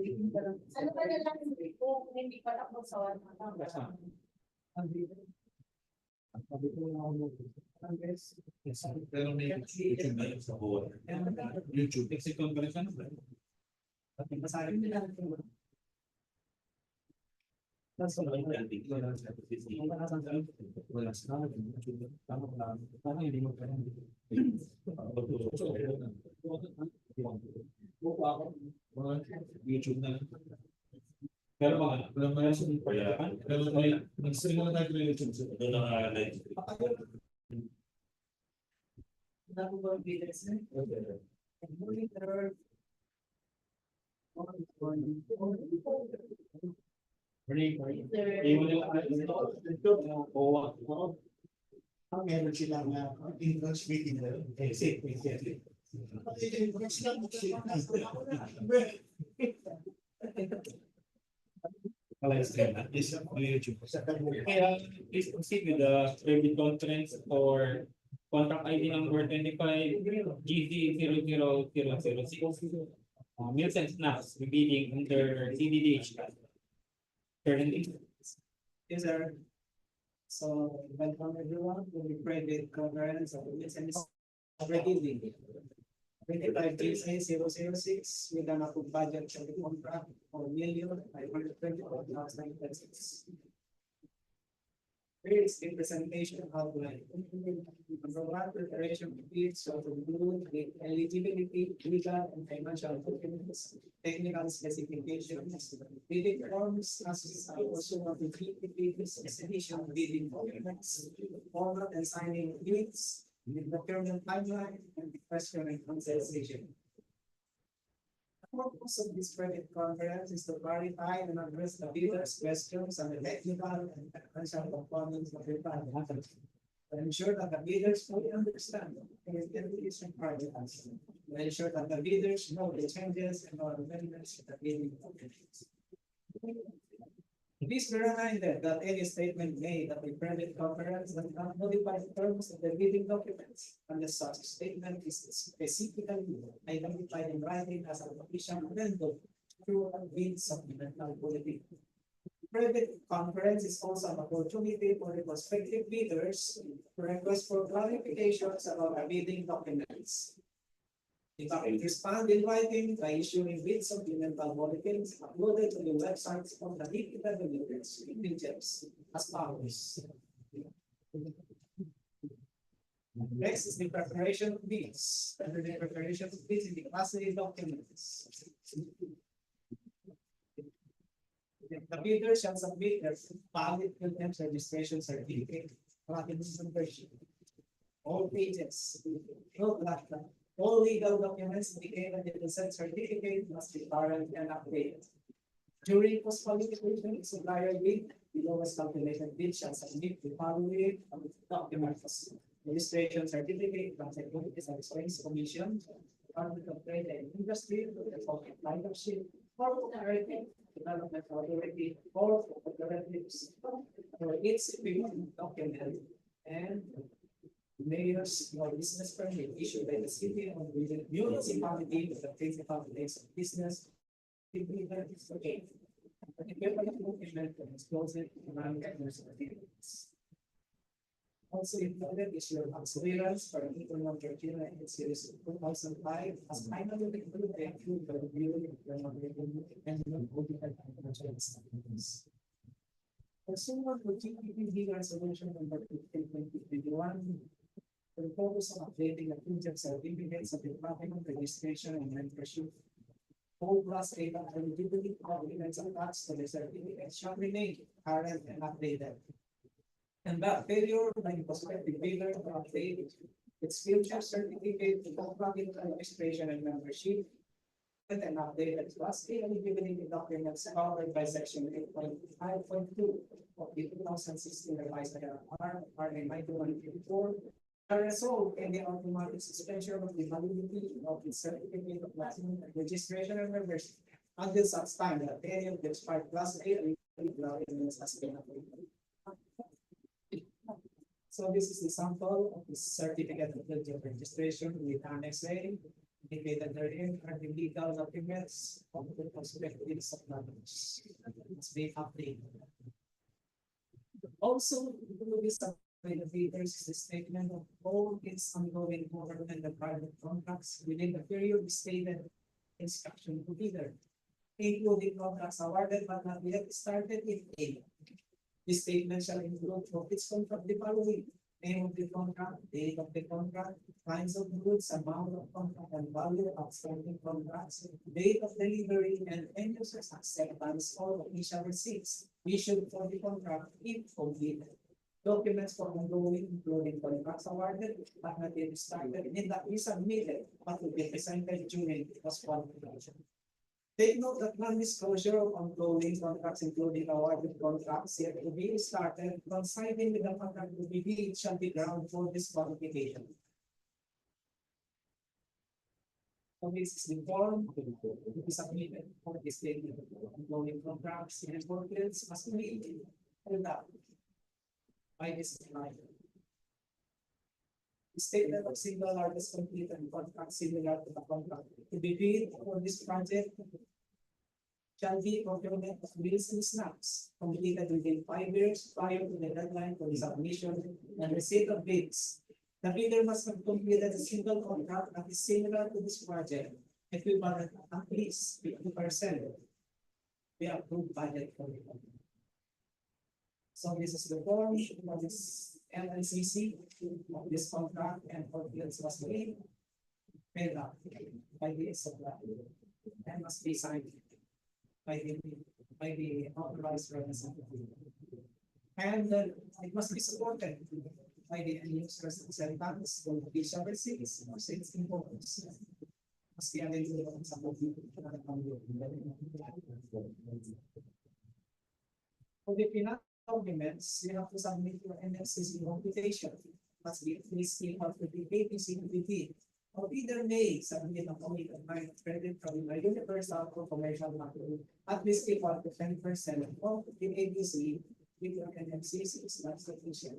Ano ba na lang kung hindi pa tapos sa wala? Pero may YouTube na yun sa buwan. YouTube. Exit conference ano ba? Masarin nila. YouTube na. Pero mga sunod pa yan. Pero nag-stream na tayo sa YouTube. Doon na live. Ang meron silang in-house meeting na yun. Livestream is on YouTube. Kaya please proceed with the Rebidding conference or contract ID number 25 GZ00006. Meals and snacks rebidding under CDDH. Currently. Yes, sir. So, welcome everyone to the private conference of Rebidding. 25 GZ006 with an approved budget for the contract for $1,524,096. Here is the presentation outline. Number one, preparation of bids to include the eligibility, legal and financial documents, technical specifications, bidding forms, as also of the bids, exhibition bidding documents, format and signing bids, the procurement timeline, and the question and answer session. The purpose of this private conference is to clarify and address the bidders' questions on the technical and financial components of the project, to ensure that the bidders fully understand the activities required, to ensure that the bidders know the changes and all amendments to the bidding documents. Please be reminded that any statement made at the private conference does not modify the terms of the bidding documents, unless such statement is specifically identified in writing as an official amendment through a bid supplemental bulletin. Private conference is also an opportunity for the prospective bidders to request for clarifications about the bidding documents. If I can respond in writing by issuing bid supplemental bulletins uploaded to the websites of the DPWH regions as follows. Next is the preparation of bids. Under the preparation of bids in the capacity documents. The bidder shall submit their valid contempt registration certificate, version. All pages, no black. All legal documents indicated in the said certificate must be current and updated. During post-qualification, supplier bid, the lowest calculated bid shall submit the following documents: registration certificate, Transit and Expense Commission, Department of Trade and Industry, the Public Partnership, or Cooperative Development Authority, or cooperatives, for its document, and mayor's or business permit issued by the city or the municipality with the principal place of business. Also included is your clearance for an internal criteria in series 2005 as finally included by the Bureau and modified financial statements. Pursuant to GPPD resolution number 15/2021, the focus on updating the project certificates of the department registration and membership. All plus data eligibility documents attached to the certificate shall remain current and updated. And that failure by the prospective bidder to update its future certificate to contract registration and membership and updated plus eligibility documents covered by section 8.5.2 of the 2016 revised RA 9154 are resolved in the automatic suspension of the validity of the certificate of registration and membership until such time that any of the expired class A documents has been updated. So this is the sample of the certificate of registration with Annex A. indicated therein are the legal documents of the perspectives of knowledge. It's being updated. Also, this elevators is a statement of all its ongoing government and private contracts within the period stated instruction to bidder, including contracts awarded but not yet started in A. This statement shall include of its contract the following: name of the contract, date of the contract, kinds of goods, amount of contract, and value of outstanding contracts, date of delivery, and end users acceptance or official receipts issued for the contract if completed. Documents for ongoing, including contracts awarded but not yet started, need not be submitted but will be presented during the qualification. Take note that non-disclosure of ongoing contracts, including awarded contracts yet to be started, coinciding with the contract to be bid shall be ground for disqualification. So this is the form to be submitted for the statement of ongoing contracts and contracts must be filled out by this client. The statement of single largest complete and contract similar to the contract to be bid for this project shall be procurement of meals and snacks completed within 5 years prior to the deadline for the submission and receipt of bids. The bidder must have completed a single contract that is similar to this project, equivalent at least 50% the approved budget for the contract. So this is the form of this LLCC of this contract and for fields must be filled out by the supplier and must be signed by the authorized representative. And it must be supported by the end users acceptance for the official receipts or sales invoices. Must be available on some of the for the final documents, you have to submit your NFCC computation. Must be at least equal to the ABC to the or either may submit a commit of line of credit from a universal or commercial market at least equal to 10% of the ABC with your NFCC is not sufficient.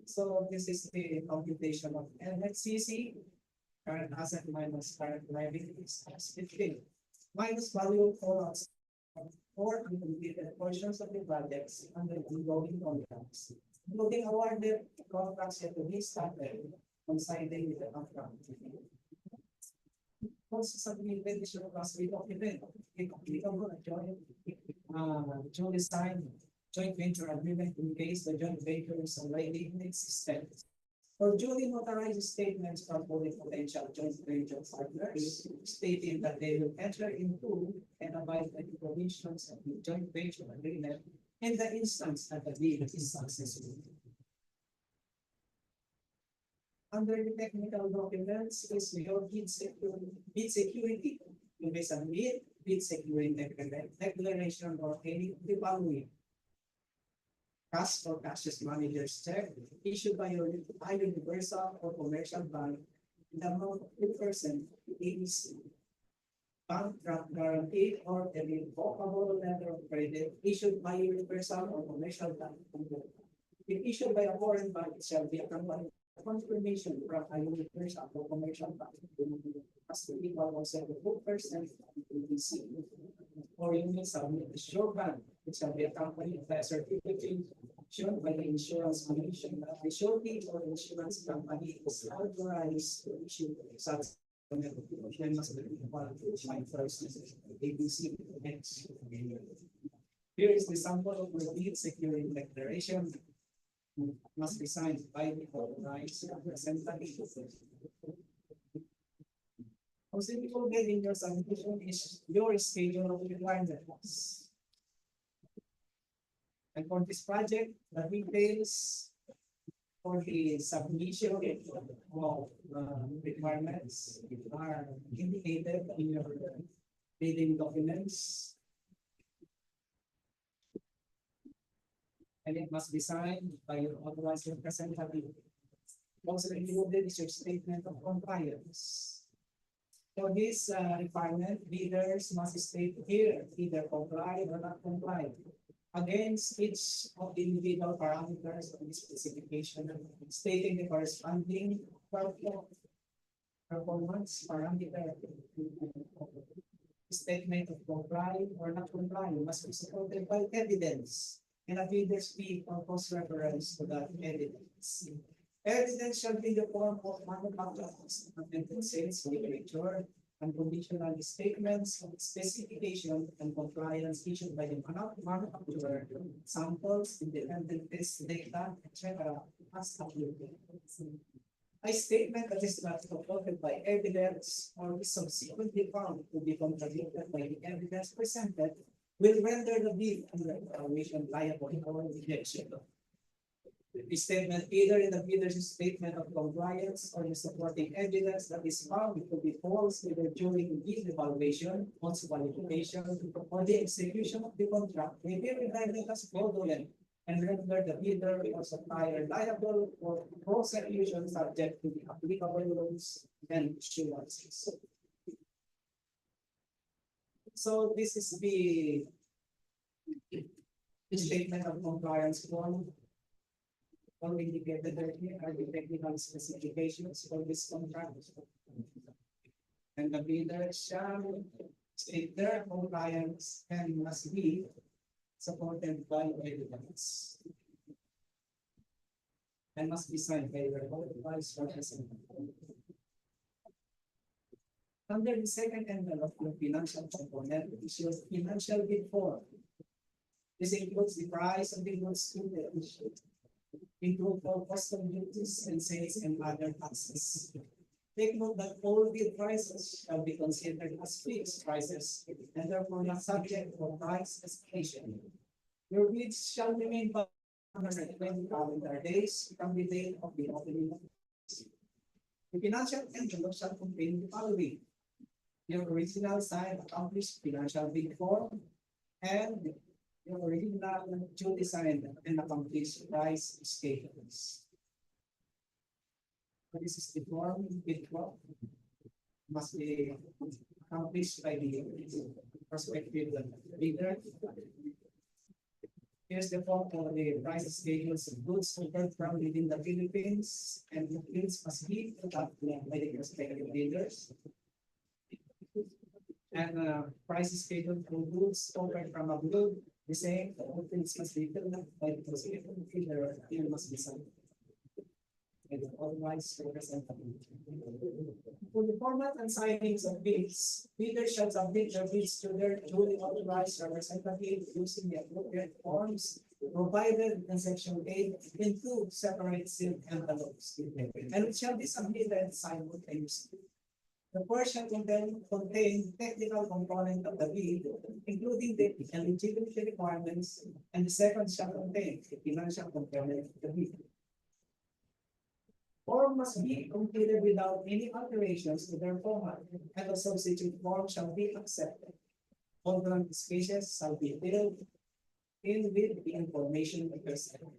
So this is the computation of NFCC. Current asset minus current liability is 15 minus value for us or uncompleted portions of the projects under the ongoing contracts, including awarded contracts yet to be started, coinciding with the contract. Also submitted issue of class B document, joint signed joint venture agreement in case the joint venture is already in existence. For duly notarized statements from potential joint venture partners stating that they will enter into and abide by the provisions of the joint venture agreement in the instance that the deal is successful. Under the technical documents is your bid security. You may submit bid security declaration or any of the following. Cash or cashless manager's check issued by your universal or commercial bank in the amount of 2% ABC. Bank draft guarantee or a revocable letter of credit issued by universal or commercial bank. If issued by a foreign bank, it shall be accompanied by confirmation from a universal or commercial bank as to equal or 72% ABC. Or you may submit a short bank, it shall be accompanied by a certificate shown by the insurance commission that the surety or insurance company is authorized to issue such ABC. Here is the sample of the bid security declaration. Must be signed by the authorized representative. Possible getting your submission is your schedule of requirements. And for this project, the details for the submission of requirements are indicated in your bidding documents. And it must be signed by your authorized representative. Also included is your statement of compliance. For this requirement, bidders must state here either comply or not comply against each of the individual parameters of the specification, stating the corresponding purpose performance parameter. Statement of comply or not comply must be supported by evidence, and a bidder's fee or post reference to that evidence. Evidence shall be the form of manufacturer's and sales literature, unconditional statements of specification and compliance issued by the manufacturer, samples, independent test data, etc. as applicable. A statement that is not supported by evidence or is subsequently found to be contradicted by the evidence presented will render the bid under evaluation liable for rejection. The statement either in the bidder's statement of compliance or the supporting evidence that is found to be false either during the bid evaluation, once qualification, or the execution of the contract may be regarded as fraudulent and render the bidder or supplier liable for prosecution subject to the applicable rules and assurances. So this is the statement of compliance form. All indicated here are the technical specifications for this contract. And the bidder shall state their compliance and must be supported by evidence and must be signed by the vice president. Under the second envelope of the financial component is your financial bid form. This includes the price of the goods to the issue, include all custom duties and sales and other taxes. Take note that all bid prices shall be considered as fixed prices and therefore not subject to price escalation. Your bids shall remain valid 120 calendar days from the date of the opening. The financial envelope shall contain the following: your original signed accomplished financial bid form and your original duly signed and accomplished price statements. This is the form bid form must be accomplished by the prospective bidder. Here's the form for the price schedules of goods ordered from within the Philippines, and the bids must be adopted by the prospective bidders. And price schedule for goods ordered from abroad, the same, the bids must be filled up by the prospective bidder, and must be signed. And otherwise representative. For the format and signings of bids, bidders shall submit their bids to their duly authorized representative using the appropriate forms provided in section 8 in two separate sealed envelopes, and it shall be submitted simultaneously. The first shall contain technical component of the bid, including the eligibility requirements, and the second shall contain the financial component of the bid. Form must be completed without any alterations to their format, and a substitute form shall be accepted. All blank spaces shall be filled in with the information presented.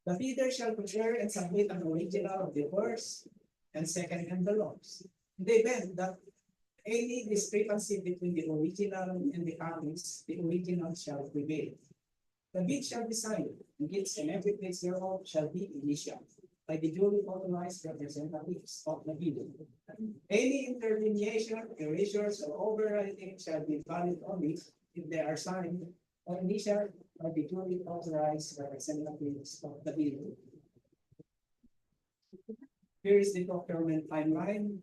The bidder shall prepare and submit an original of the first and second envelopes. In the event that any discrepancy between the original and the copies, the original shall prevail. The bid shall be signed, and gifts and every place thereof shall be initialed by the duly authorized representatives of the bidder. Any interlineation, erasures, or overwriting shall be valid only if they are signed or initialed by the duly authorized representatives of the bidder. Here is the procurement timeline.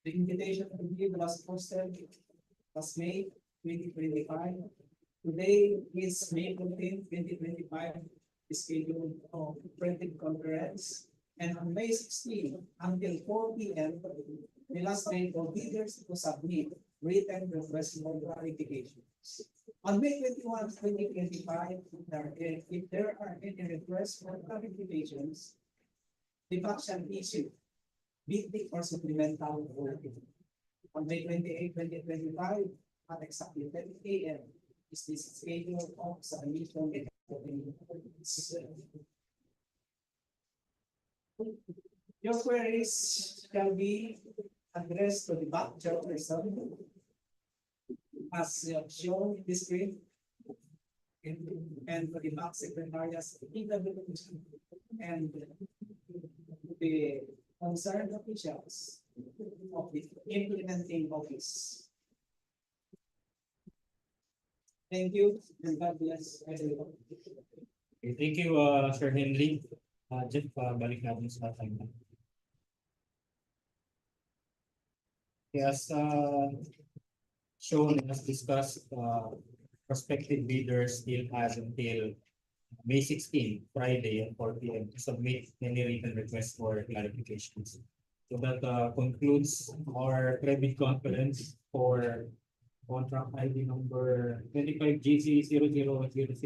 The invitation to bid was posted last May 2025. Today is May 14, 2025. Scheduled of printed conference, and on May 16 until 4 p.m. the last day for bidders to submit written request for clarifications. On May 21, 2025, if there are any requests for clarifications, the fact shall issue bidding or supplemental working. On May 28, 2025, at exactly 10 a.m. is this schedule of submission. Your queries shall be addressed to the back chairperson as shown in the screen, and to the back secretariats of DPWH and the concerned officials implementing office. Thank you, and God bless everyone. Okay, thank you, Sir Henry. Jeff, balik natin sa timeline. Yes, shown as discussed, prospective bidders still has until May 16, Friday at 4 p.m. to submit any written requests for clarifications. So that concludes our credit conference for contract ID number 25 GC 0006.